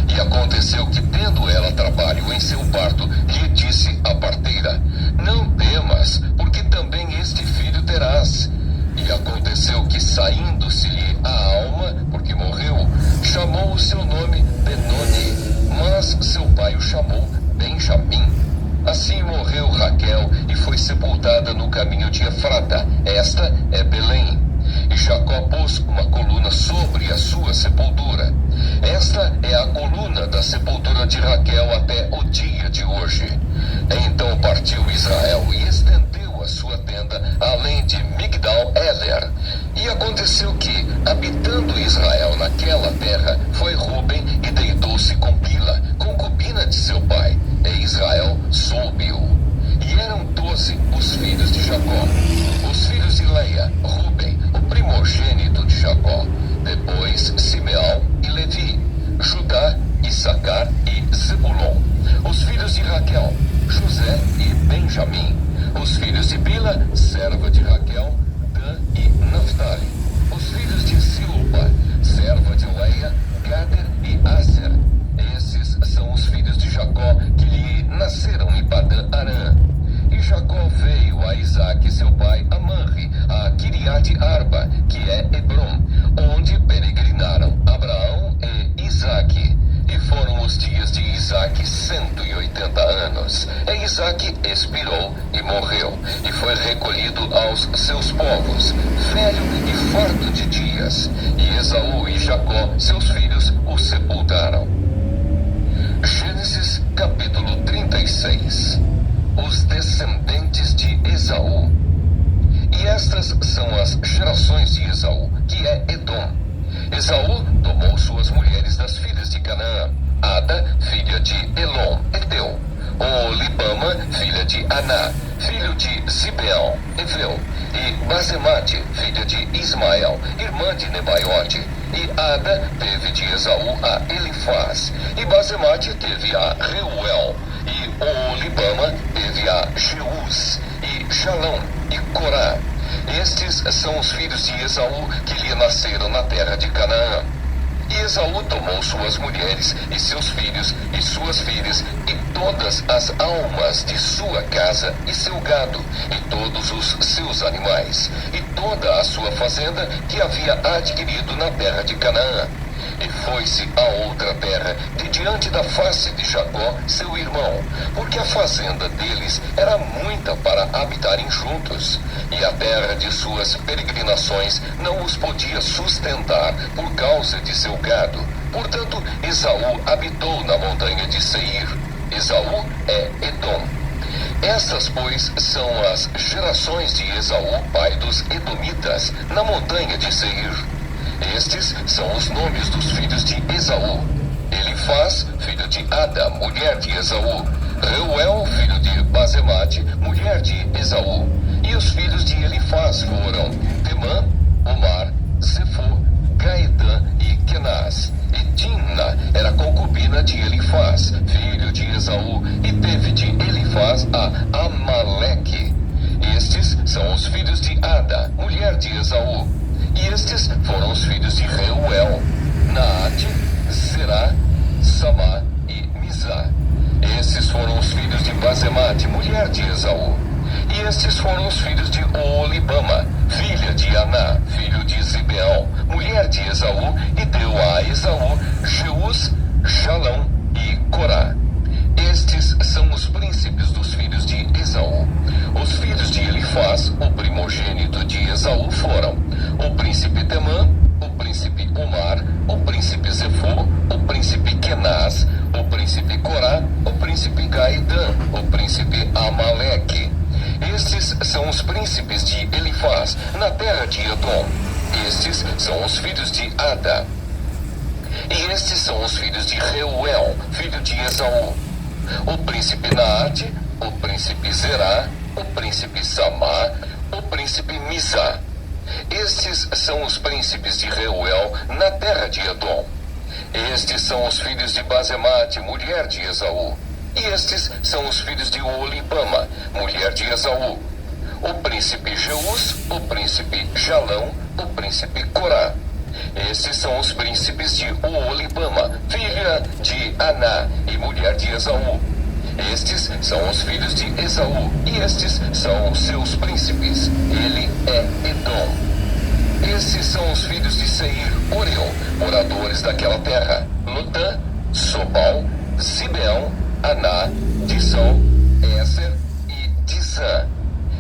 E aconteceu que, tendo ela trabalho em seu parto, lhe disse a parteira: Não temas, porque também este filho terás. E aconteceu que, saindo-se-lhe a alma, porque morreu, chamou o seu nome Benoni, mas seu pai o chamou Benjamim. Assim morreu Raquel e foi sepultada no caminho de Efrata. Esta é Belém. E Jacó pôs uma coluna sobre a sua sepultura. Esta é a coluna da sepultura de Raquel até o dia de hoje. Então partiu Israel e estendeu a sua tenda além de Migdal-Éler. E aconteceu que, habitando Israel naquela terra, foi Ruben e deitou-se com Bila, concubina de seu pai. E Israel soube-o. E eram 12 os filhos de Jacó. Os filhos de Leia, Ruben, o primogênito de Jacó. Depois Simeão e Levi, Judá, Issacar e Zebulon. Os filhos de Raquel, José e Benjamim. Os filhos de Bila, serva de Raquel, Dan e Naphtali. Os filhos de Silpa, serva de Leia, Gader e Aser. Esses são os filhos de Jacó que lhe nasceram em Padã-Arã. E Jacó veio a Isaque, seu pai, a Manre, a Quiriate-Arba, que é Hebrom, onde peregrinaram Abraão e Isaque. E foram os dias de Isaque 180 anos. E Isaque expirou e morreu, e foi recolhido aos seus povos, velho e farto de dias. E Esaú e Jacó, seus filhos, o sepultaram. Gênesis capítulo 36. Os descendentes de Esaú. E estas são as gerações de Esaú, que é Edom. Esaú tomou suas mulheres das filhas de Canaã: Ada, filha de Elom, Eteu; Olibama, filha de Aná, filho de Zibeão, Eveu; e Basemate, filha de Ismael, irmã de Nebaiote. E Ada teve de Esaú a Elifaz, e Basemate teve a Reuel, e Olibama teve e Corá. Estes são os filhos de Esaú que lhe nasceram na terra de Canaã. E Esaú tomou suas mulheres e seus filhos e suas filhas e todas as almas de sua casa e seu gado e todos os seus animais e toda a sua fazenda que havia adquirido na terra de Canaã. E foi-se a outra terra de diante da face de Jacó, seu irmão, porque a fazenda deles era muita para habitarem juntos, e a terra de suas peregrinações não os podia sustentar por causa de seu gado. Portanto, Esaú habitou na montanha de Seir. Esaú é Edom. Essas, pois, são as gerações de Esaú, pai dos Edomitas, na montanha de Seir. Estes são os nomes dos filhos de Esaú: Elifaz, filho de Ada, mulher de Esaú; Reuel, filho de Basemate, mulher de Esaú. E os filhos de Elifaz foram Temã, Omar, Zefô, Gaedã e Kenaz. E Timna era concubina de Elifaz, filho de Esaú, e teve de Elifaz a Amaleque. Estes são os filhos de Ada, mulher de Esaú. E estes foram os filhos de Reuel: Naate, Zerá, Samá e Mizá. Esses foram os filhos de Basemate, mulher de Esaú. E estes foram os filhos de Oolibama, filha de Aná, filho de Zibeão, mulher de Esaú, e deu a Esaú Jeus, Jalão e Corá. Estes são os príncipes dos filhos de Esaú. Os filhos de Elifaz, o primogênito de Esaú, foram o príncipe Temã, o príncipe Omar, o príncipe Zefô, o príncipe Kenaz, o príncipe Corá, o príncipe Gaedã, o príncipe Amaleque. Estes são os príncipes de Elifaz, na terra de Edom. Estes são os filhos de Ada. E estes são os filhos de Reuel, filho de Esaú: o príncipe Naate, o príncipe Zerá, o príncipe Samá, o príncipe Mizá. Estes são os príncipes de Reuel na terra de Edom. Estes são os filhos de Basemate, mulher de Esaú. E estes são os filhos de Oolibama, mulher de Esaú: o príncipe Jeus, o príncipe Jalão, o príncipe Corá. Estes são os príncipes de Oolibama, filha de Aná e mulher de Esaú. Estes são os filhos de Esaú, e estes são os seus príncipes. Ele é Edom. Esses são os filhos de Seir, Oreu, moradores daquela terra: Lotã, Sobal, Zibeão, Aná, Dizão, Éser e Dizã.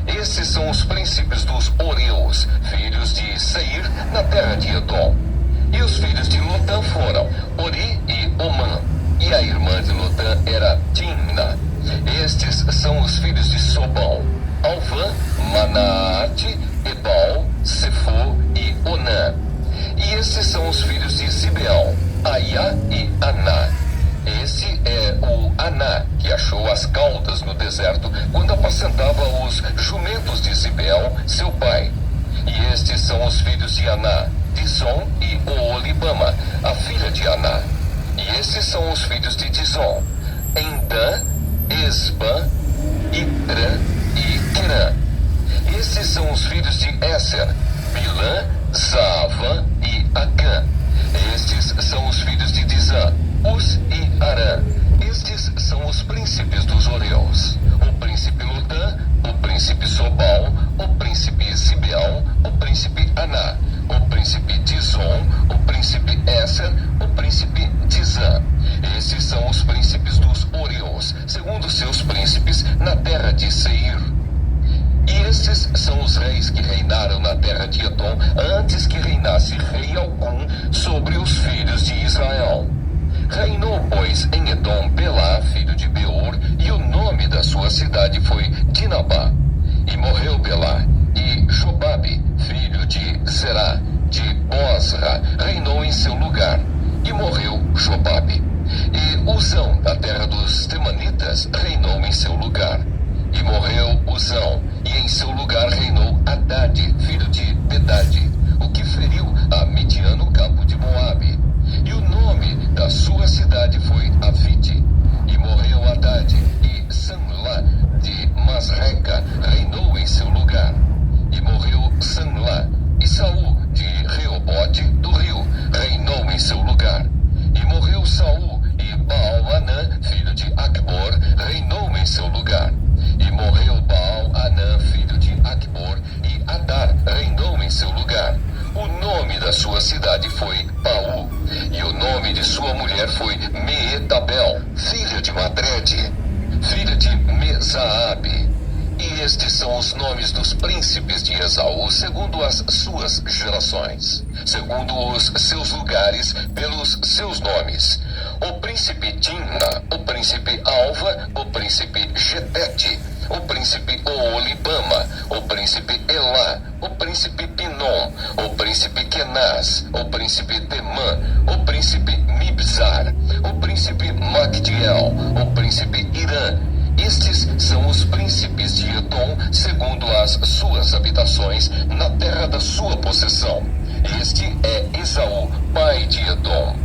Esses são os príncipes dos Oreus, filhos de Seir, na terra de Edom. E os filhos de Lotã foram Ori e Omã. E a irmã de Lotã era Timna. Estes são os filhos de Sobal: Alvã, Manaate, Ebal, Sefô e Onã. E estes são os filhos de Zibeão: Aiá e Aná. Esse é o Aná que achou as caudas no deserto quando apacentava os jumentos de Zibeão, seu pai. E estes são os filhos de Aná: Dizon e Oolibama, a filha de Aná. E estes são os filhos de Dizon: Endã, Esbã, Itrã e Querã. Estes são os filhos de Éser: Bilã, Zaavã e Acã. Estes são os filhos de Dizã: Uz e Arã. Estes são os príncipes dos Oreus: o príncipe Lotã, o príncipe Sobal, o príncipe Zibeão, o príncipe Aná, o príncipe Dizon, o príncipe Éser, o príncipe Dizã. Estes são os príncipes dos Oreus, segundo seus príncipes, na terra de Seir. E estes são os reis que reinaram na terra de Edom, antes que reinasse rei algum sobre os filhos de Israel. Reinou, pois, em Edom Belá, filho de Beor, e o nome da sua cidade foi Dinabá. E morreu Belá, e Jobabe, filho de Zerá, de Bosra, reinou em seu lugar. E morreu Jobabe. E Uzão, da terra dos Temanitas, reinou em seu lugar. E morreu Uzão, e em seu lugar reinou Hadade, filho de Bedade, o que feriu a Midian no campo de Moabe. E o nome da sua cidade foi Avite. E morreu Hadade, e Samlá de Masreca reinou em seu lugar. filha de Madrede, filha de Mesaabe. E estes são os nomes dos príncipes de Esaú, segundo as suas gerações, segundo os seus lugares, pelos seus nomes: o príncipe Timna, o príncipe Alva, o príncipe Getete, o príncipe Oolibama, o príncipe Elá, o príncipe Pinom, o príncipe Kenaz, o príncipe Temã, o príncipe Mibzar, o príncipe Magdiel, o príncipe Irã. Estes são os príncipes de Edom, segundo as suas habitações, na terra da sua possessão. Este é Esaú, pai de Edom.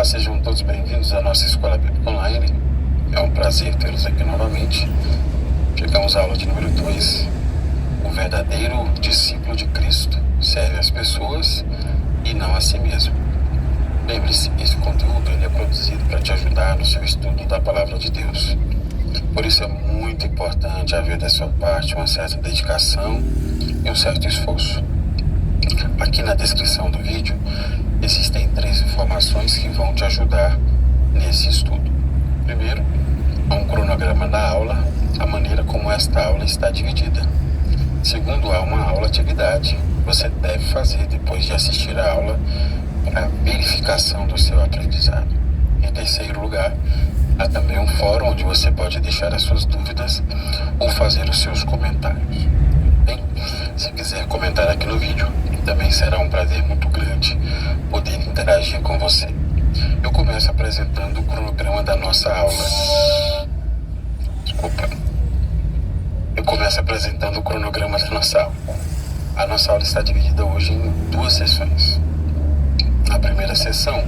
Sejam todos bem-vindos à nossa Escola Bíblica Online. É um prazer tê-los aqui novamente. Chegamos à aula de número 2. O verdadeiro discípulo de Cristo serve às pessoas e não a si mesmo. Lembre-se, esse conteúdo ele é produzido para te ajudar no seu estudo da Palavra de Deus. Por isso é muito importante haver da sua parte uma certa dedicação e um certo esforço. Aqui na descrição do vídeo existem 3 informações que vão te ajudar nesse estudo. Primeiro, há um cronograma da aula, a maneira como esta aula está dividida. Segundo, há uma aula-atividade que você deve fazer depois de assistir a aula para verificação do seu aprendizado. Em terceiro lugar, há também um fórum onde você pode deixar as suas dúvidas ou fazer os seus comentários. Bem, se quiser comentar aqui no vídeo, também será um prazer muito grande poder interagir com você. Eu começo apresentando o cronograma da nossa aula. Eu começo apresentando o cronograma da nossa aula. A nossa aula está dividida hoje em 2 sessões. Na primeira sessão,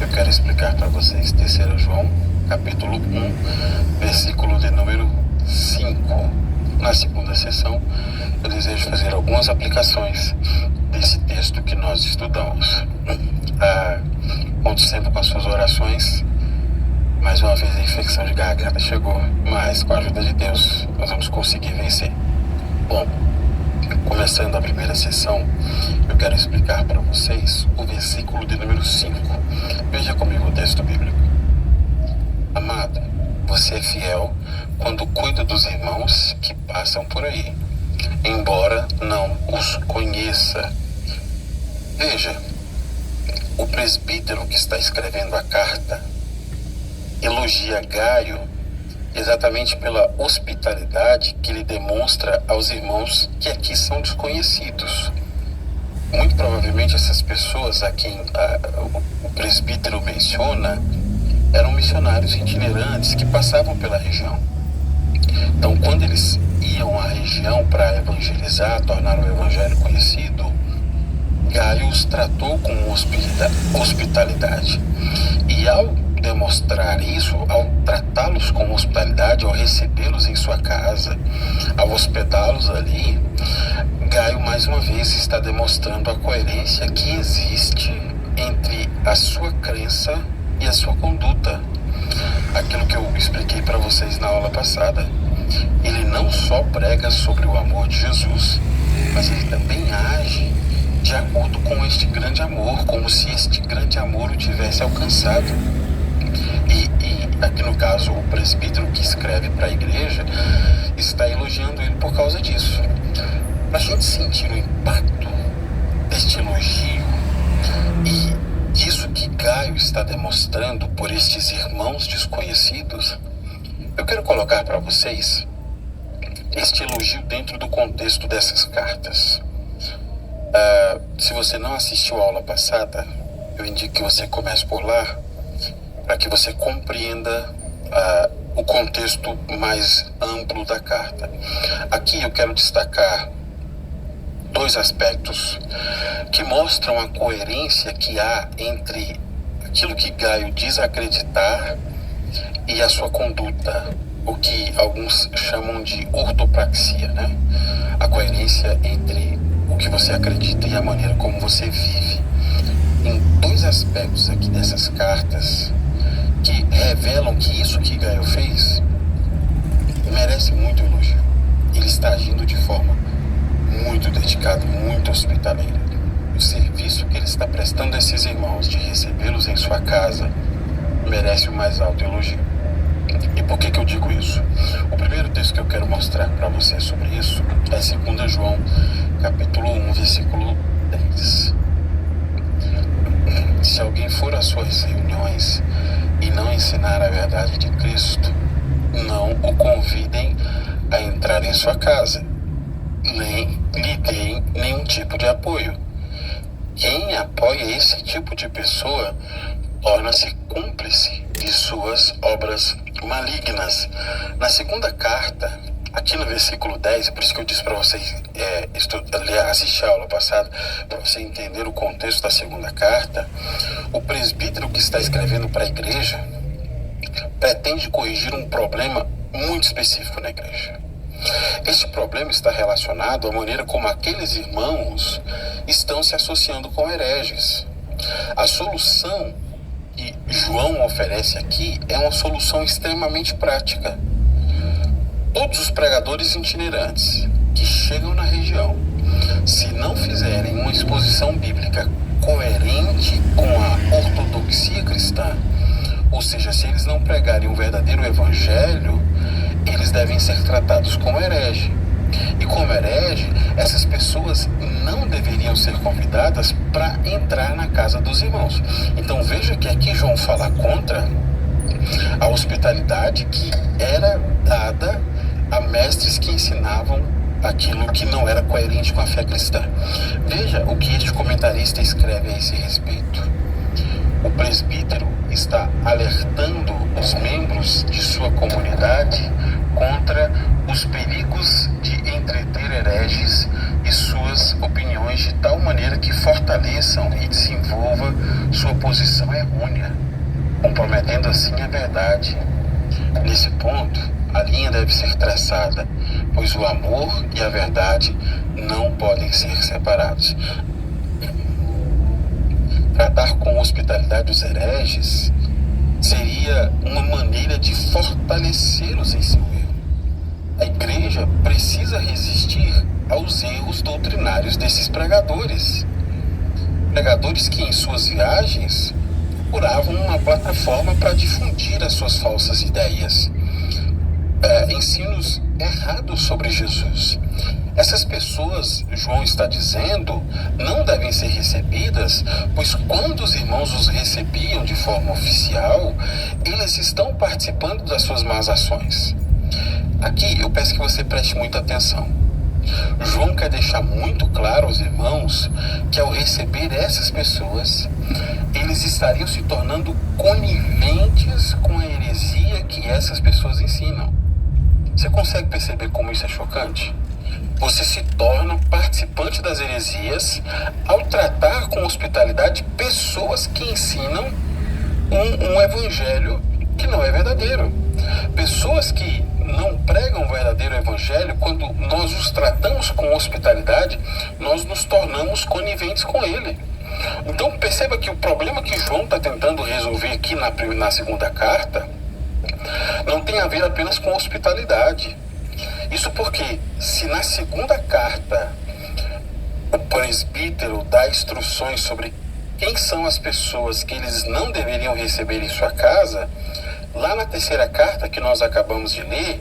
eu quero explicar para vocês 3 João, capítulo 1, versículo de número 5. Na segunda sessão, eu desejo fazer algumas aplicações desse texto que nós estudamos. Conto sempre com as suas orações. Mais uma vez a infecção de garganta chegou, mas com a ajuda de Deus nós vamos conseguir vencer. Bom, começando a primeira sessão, eu quero explicar para vocês o versículo de número 5. Veja comigo o texto bíblico. Amado, você é fiel quando cuida dos irmãos que passam por aí, embora não os conheça. Veja, O presbítero que está escrevendo a carta elogia Gaio exatamente pela hospitalidade que ele demonstra aos irmãos que aqui são desconhecidos. Muito provavelmente essas pessoas a quem o presbítero menciona eram missionários itinerantes que passavam pela região. Então, quando eles iam à região para evangelizar, tornar o evangelho conhecido, Gaio os tratou com hospitalidade. E ao demonstrar isso, ao tratá-los com hospitalidade, ao recebê-los em sua casa, ao hospedá-los ali, Gaio mais uma vez está demonstrando a coerência que existe entre a sua crença e a sua conduta. Aquilo que eu expliquei para vocês na aula passada. Ele não só prega sobre o amor de Jesus, mas ele também age de acordo com este grande amor, como se este grande amor o tivesse alcançado. E aqui no caso, o presbítero que escreve para a igreja está elogiando ele por causa disso. Para a gente sentir o impacto deste elogio e disso que Gaio está demonstrando por estes irmãos desconhecidos, eu quero colocar para vocês este elogio dentro do contexto dessas cartas. Se você não assistiu a aula passada, eu indico que você comece por lá, para que você compreenda o contexto mais amplo da carta. Aqui eu quero destacar dois aspectos que mostram a coerência que há entre aquilo que Gaio diz acreditar e a sua conduta, o que alguns chamam de ortopraxia, né? A coerência entre o que você acredita e a maneira como você vive. Em dois aspectos aqui dessas cartas que revelam que isso que Gaio fez merece muito elogio. Ele está agindo de forma muito dedicada, muito hospitaleira. O serviço que ele está prestando a esses irmãos de recebê-los em sua casa merece o mais alto elogio. E por que eu digo isso? O primeiro texto que eu quero mostrar para você sobre isso é 2 João, capítulo 1, versículo 10. Se alguém for às suas reuniões e não ensinar a verdade de Cristo, não o convidem a entrar em sua casa, nem lhe deem nenhum tipo de apoio. Quem apoia esse tipo de pessoa torna-se cúmplice de suas obras malignas. Na segunda carta, aqui no versículo 10, por isso que eu disse para vocês assistir a aula passada, para você entender o contexto da segunda carta, o presbítero que está escrevendo para a igreja pretende corrigir um problema muito específico na igreja. Este problema está relacionado à maneira como aqueles irmãos estão se associando com hereges. A solução que João oferece aqui é uma solução extremamente prática. Todos os pregadores itinerantes que chegam na região, se não fizerem uma exposição bíblica coerente com a ortodoxia cristã, ou seja, se eles não pregarem o verdadeiro evangelho, eles devem ser tratados como herege. E como herege, essas pessoas não deveriam ser convidadas para entrar na casa dos irmãos. Então veja que aqui João fala contra a hospitalidade que era dada a mestres que ensinavam aquilo que não era coerente com a fé cristã. Veja o que este comentarista escreve a esse respeito. O presbítero está alertando os membros de sua comunidade contra os perigos de entreter hereges e suas opiniões de tal maneira que fortaleçam e desenvolva sua posição errônea, comprometendo assim a verdade. Nesse ponto, a linha deve ser traçada, pois o amor e a verdade não podem ser separados. Tratar com hospitalidade os hereges seria uma maneira de fortalecê-los em seu erro. A igreja precisa resistir aos erros doutrinários desses pregadores. Pregadores que em suas viagens procuravam uma plataforma para difundir as suas falsas ideias. Em ensinos errados sobre Jesus. Essas pessoas, João está dizendo, não devem ser recebidas, pois quando os irmãos os recebiam de forma oficial, eles estão participando das suas más ações. Aqui eu peço que você preste muita atenção. João quer deixar muito claro aos irmãos que ao receber essas pessoas, eles estariam se tornando coniventes com a heresia que essas pessoas ensinam. Você consegue perceber como isso é chocante? Você se torna participante das heresias ao tratar com hospitalidade pessoas que ensinam um evangelho que não é verdadeiro. Pessoas que não pregam o verdadeiro evangelho, quando nós os tratamos com hospitalidade, nós nos tornamos coniventes com ele. Então perceba que o problema que João está tentando resolver aqui na segunda carta não tem a ver apenas com hospitalidade. Isso porque se na segunda carta o presbítero dá instruções sobre quem são as pessoas que eles não deveriam receber em sua casa, lá na terceira carta que nós acabamos de ler,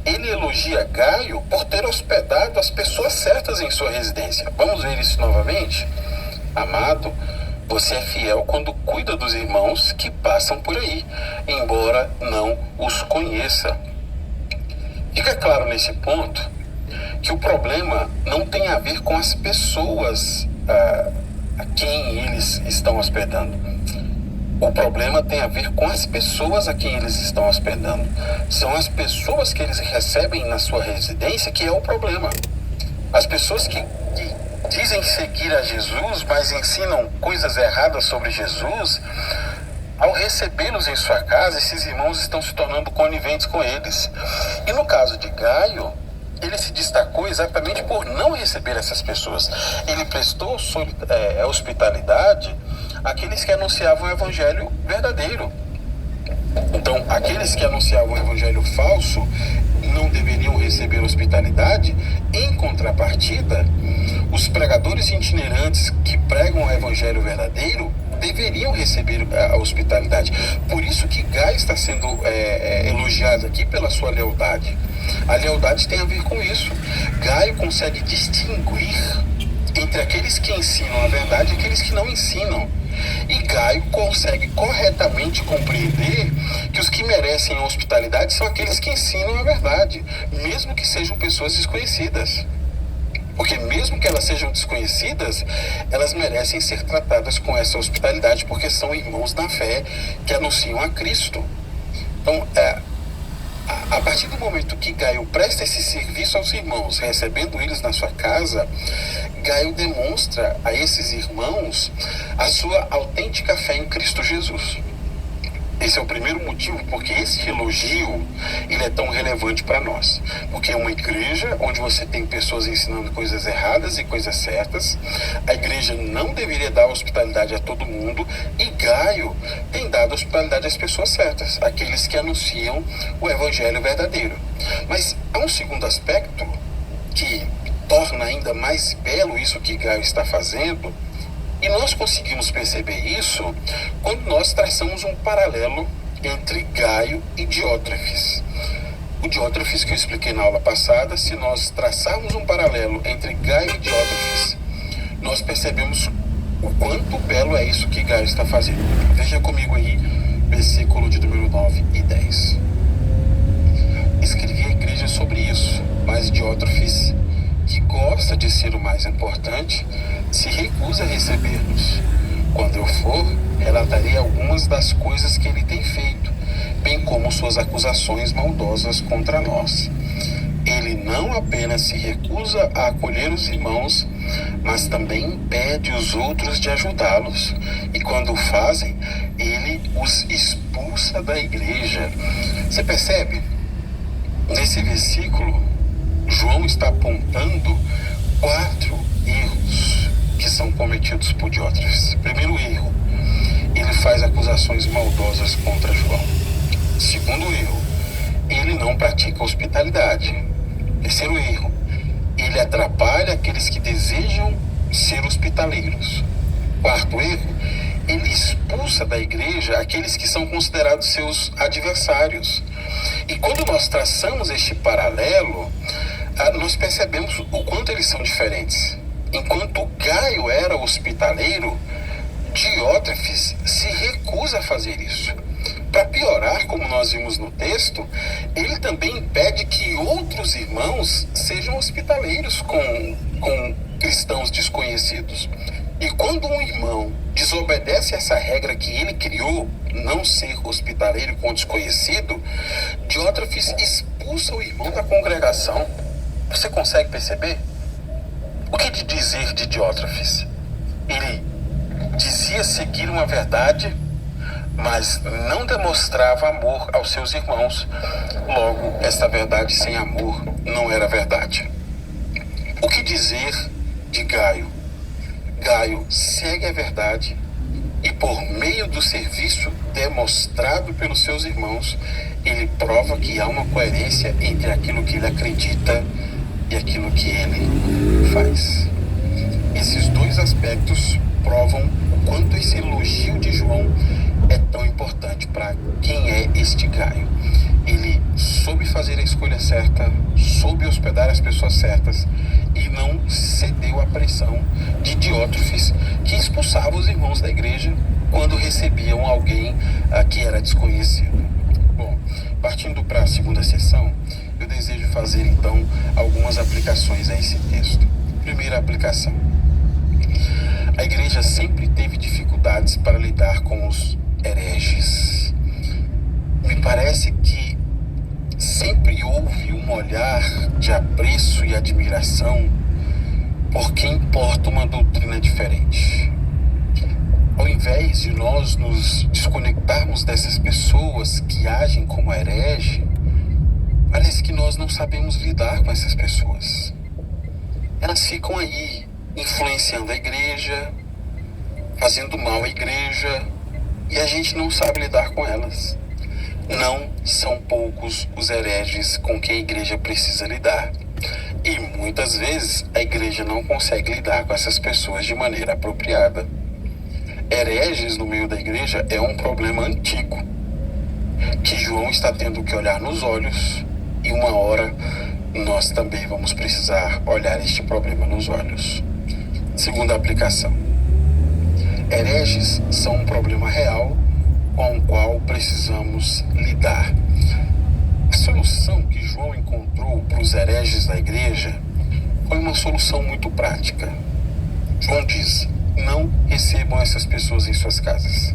ele elogia Gaio por ter hospedado as pessoas certas em sua residência. Vamos ver isso novamente? Amado, você é fiel quando cuida dos irmãos que passam por aí, embora não os conheça. Fica claro nesse ponto que o problema não tem a ver com as pessoas a quem eles estão hospedando. O problema tem a ver com as pessoas a quem eles estão hospedando. São as pessoas que eles recebem na sua residência que é o problema. As pessoas que dizem seguir a Jesus, mas ensinam coisas erradas sobre Jesus, ao recebê-los em sua casa, esses irmãos estão se tornando coniventes com eles. E no caso de Gaio, ele se destacou exatamente por não receber essas pessoas. Ele prestou hospitalidade àqueles que anunciavam o evangelho verdadeiro. Então, aqueles que anunciavam o evangelho falso não deveriam receber hospitalidade. Em contrapartida, os pregadores itinerantes que pregam o evangelho verdadeiro deveriam receber a hospitalidade. Por isso que Gaio está sendo elogiado aqui pela sua lealdade. A lealdade tem a ver com isso. Gaio consegue distinguir entre aqueles que ensinam a verdade e aqueles que não ensinam. E Gaio consegue corretamente compreender que os que merecem a hospitalidade são aqueles que ensinam a verdade, mesmo que sejam pessoas desconhecidas. Porque mesmo que elas sejam desconhecidas, elas merecem ser tratadas com essa hospitalidade, porque são irmãos na fé que anunciam a Cristo. Então, a partir do momento que Gaio presta esse serviço aos irmãos, recebendo eles na sua casa, Gaio demonstra a esses irmãos a sua autêntica fé em Cristo Jesus. Esse é o primeiro motivo porque esse elogio ele é tão relevante para nós. Porque é uma igreja onde você tem pessoas ensinando coisas erradas e coisas certas. A igreja não deveria dar hospitalidade a todo mundo. E Gaio tem dado hospitalidade às pessoas certas, aqueles que anunciam o evangelho verdadeiro. Mas há um segundo aspecto que torna ainda mais belo isso que Gaio está fazendo. E nós conseguimos perceber isso quando nós traçamos um paralelo entre Gaio e Diótrefes. O Diótrefes que eu expliquei na aula passada, se nós traçarmos um paralelo entre Gaio e Diótrefes, nós percebemos o quanto belo é isso que Gaio está fazendo. Veja comigo aí, versículo de número 9 e 10. Escrevi à igreja sobre isso, mas Diótrefes, que gosta de ser o mais importante, se recusa a receber-nos. Quando eu for, relatarei algumas das coisas que ele tem feito, bem como suas acusações maldosas contra nós. Ele não apenas se recusa a acolher os irmãos, mas também impede os outros de ajudá-los. E quando o fazem, ele os expulsa da igreja. Você percebe? Nesse versículo, João está apontando 4 erros que são cometidos por Diótrefes. Primeiro erro, ele faz acusações maldosas contra João. Segundo erro, ele não pratica hospitalidade. Terceiro erro, ele atrapalha aqueles que desejam ser hospitaleiros. Quarto erro, ele expulsa da igreja aqueles que são considerados seus adversários. E quando nós traçamos este paralelo, nós percebemos o quanto eles são diferentes. Enquanto Gaio era hospitaleiro, Diótrefes se recusa a fazer isso. Para piorar, como nós vimos no texto, ele também impede que outros irmãos sejam hospitaleiros com cristãos desconhecidos. E quando um irmão desobedece essa regra que ele criou, não ser hospitaleiro com desconhecido, Diótrefes expulsa o irmão da congregação. Você consegue perceber? O que dizer de Diótrefes? Ele dizia seguir uma verdade, mas não demonstrava amor aos seus irmãos. Logo, esta verdade sem amor não era verdade. O que dizer de Gaio? Gaio segue a verdade e, por meio do serviço demonstrado pelos seus irmãos, ele prova que há uma coerência entre aquilo que ele acredita e aquilo que ele faz. Esses dois aspectos provam o quanto esse elogio de João é tão importante para quem é este Gaio. Ele soube fazer a escolha certa, soube hospedar as pessoas certas e não cedeu à pressão de Diótrefes, que expulsava os irmãos da igreja quando recebiam alguém que era desconhecido. Bom, partindo para a segunda sessão, eu desejo fazer então algumas aplicações a esse texto. Primeira aplicação: a igreja sempre teve dificuldades para lidar com os hereges. Me parece que sempre houve um olhar de apreço e admiração por quem porta uma doutrina diferente. Ao invés de nós nos desconectarmos dessas pessoas que agem como herege, parece que nós não sabemos lidar com essas pessoas. Elas ficam aí, influenciando a igreja, fazendo mal à igreja, e a gente não sabe lidar com elas. Não são poucos os hereges com quem a igreja precisa lidar. E muitas vezes a igreja não consegue lidar com essas pessoas de maneira apropriada. Hereges no meio da igreja é um problema antigo, que João está tendo que olhar nos olhos, e uma hora nós também vamos precisar olhar este problema nos olhos. Segunda aplicação: hereges são um problema real com o qual precisamos lidar. A solução que João encontrou para os hereges da igreja foi uma solução muito prática. João diz: não recebam essas pessoas em suas casas.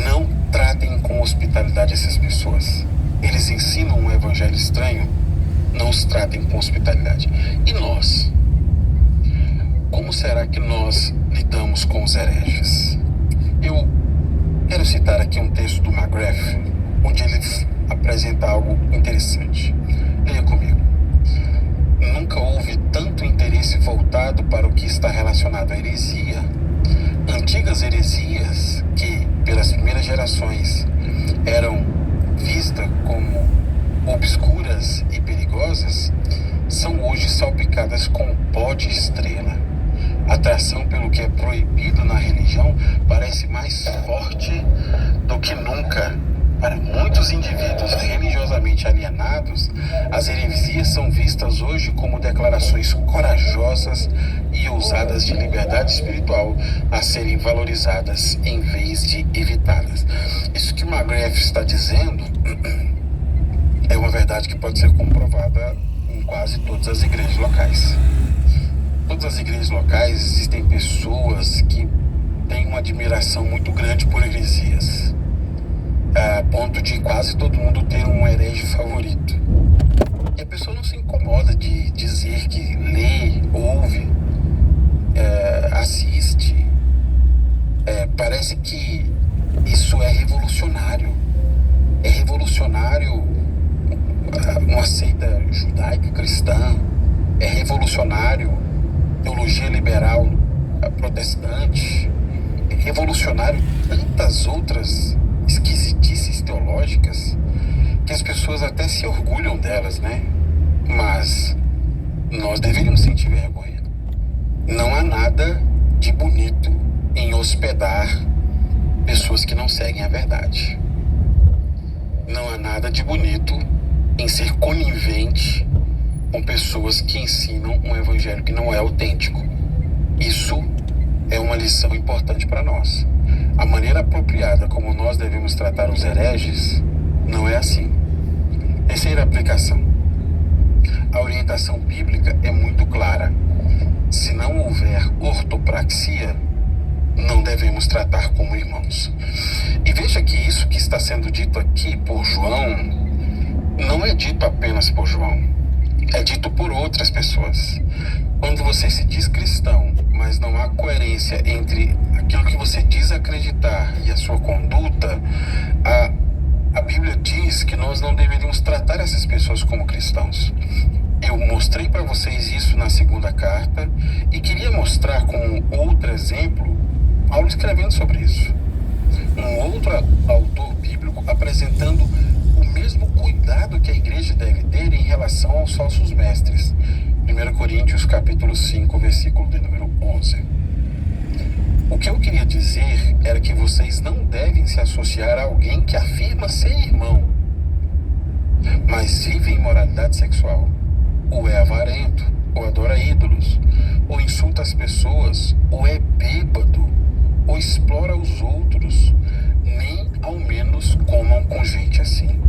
Não tratem com hospitalidade essas pessoas. Eles ensinam um evangelho estranho. Não os tratem com hospitalidade. E nós? Como será que nós lidamos com os hereges? Eu quero citar aqui um texto do McGrath, onde ele apresenta algo interessante. Leia comigo. Nunca houve tanto interesse voltado para o que está relacionado à heresia. Antigas heresias que, pelas primeiras gerações, eram vistas como obscuras e perigosas, são hoje salpicadas com pó de estrela. A atração pelo que é proibido na religião parece mais forte do que nunca. Para muitos indivíduos religiosamente alienados, as heresias são vistas hoje como declarações corajosas e ousadas de liberdade espiritual a serem valorizadas em vez de evitadas. Isso que McGrath está dizendo é uma verdade que pode ser comprovada em quase todas as igrejas locais. Todas as igrejas locais existem pessoas que têm uma admiração muito grande por heresias, a ponto de quase todo mundo ter um herege favorito. E a pessoa não se incomoda de dizer que lê, ouve, assiste. Parece que isso é revolucionário. É revolucionário uma seita judaica cristã. É revolucionário teologia liberal protestante. É revolucionário tantas outras esquisitices teológicas que as pessoas até se orgulham delas, né? Mas nós deveríamos sentir vergonha. Não há nada de bonito em hospedar pessoas que não seguem a verdade. Não há nada de bonito em ser conivente com pessoas que ensinam um evangelho que não é autêntico. Isso é uma lição importante para nós. A maneira apropriada como nós devemos tratar os hereges não é assim. Terceira aplicação. A orientação bíblica é muito clara. Se não houver ortopraxia, não devemos tratar como irmãos. E veja que isso que está sendo dito aqui por João, não é dito apenas por João, é dito por outras pessoas. Quando você se diz cristão, mas não há coerência entre aquilo que você diz acreditar e a sua conduta, a Bíblia diz que nós não deveríamos tratar essas pessoas como cristãos. Eu mostrei para vocês isso na segunda carta e queria mostrar com outro exemplo Paulo escrevendo sobre isso. Um outro autor bíblico apresentando o mesmo cuidado que a igreja deve ter em relação aos falsos mestres. 1 Coríntios capítulo 5, versículo de número 11. O que eu queria dizer era que vocês não devem se associar a alguém que afirma ser irmão, mas vive em imoralidade sexual, ou é avarento, ou adora ídolos, ou insulta as pessoas, ou é bêbado, ou explora os outros. Nem ao menos comam com gente assim.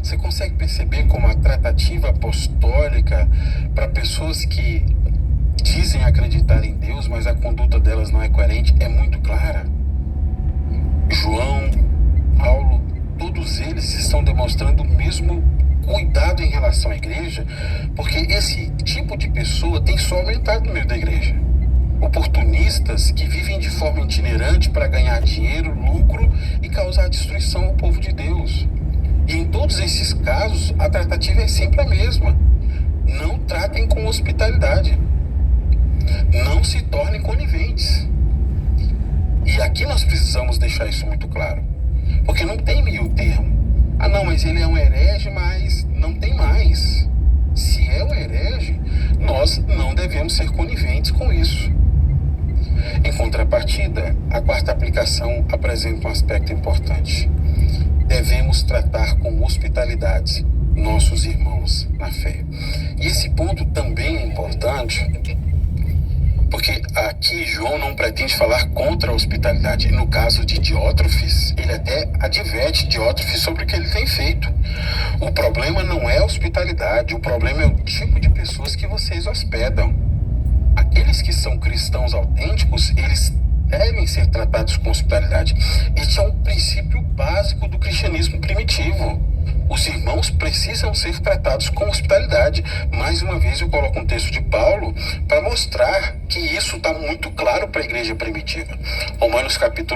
Você consegue perceber como a tratativa apostólica para pessoas que dizem acreditar em Deus, mas a conduta delas não é coerente, é muito clara? João, Paulo, todos eles estão demonstrando o mesmo cuidado em relação à igreja, porque esse tipo de pessoa tem só aumentado no meio da igreja. Oportunistas que vivem de forma itinerante para ganhar dinheiro, lucro e causar destruição ao povo de Deus. E em todos esses casos, a tratativa é sempre a mesma. Não tratem com hospitalidade. Não se tornem coniventes. E aqui nós precisamos deixar isso muito claro. Porque não tem meio termo. Ah não, mas ele é um herege, mas não tem mais. Se é um herege, nós não devemos ser coniventes com isso. Em contrapartida, a quarta aplicação apresenta um aspecto importante. Devemos tratar com hospitalidade nossos irmãos na fé. E esse ponto também é importante, porque aqui João não pretende falar contra a hospitalidade. No caso de Diótrefes, ele até adverte Diótrefes sobre o que ele tem feito. O problema não é a hospitalidade, o problema é o tipo de pessoas que vocês hospedam. Aqueles que são cristãos autênticos, eles devem ser tratados com hospitalidade. Este é um princípio básico do cristianismo primitivo. Os irmãos precisam ser tratados com hospitalidade. Mais uma vez eu coloco um texto de Paulo para mostrar que isso está muito claro para a igreja primitiva. Romanos capítulo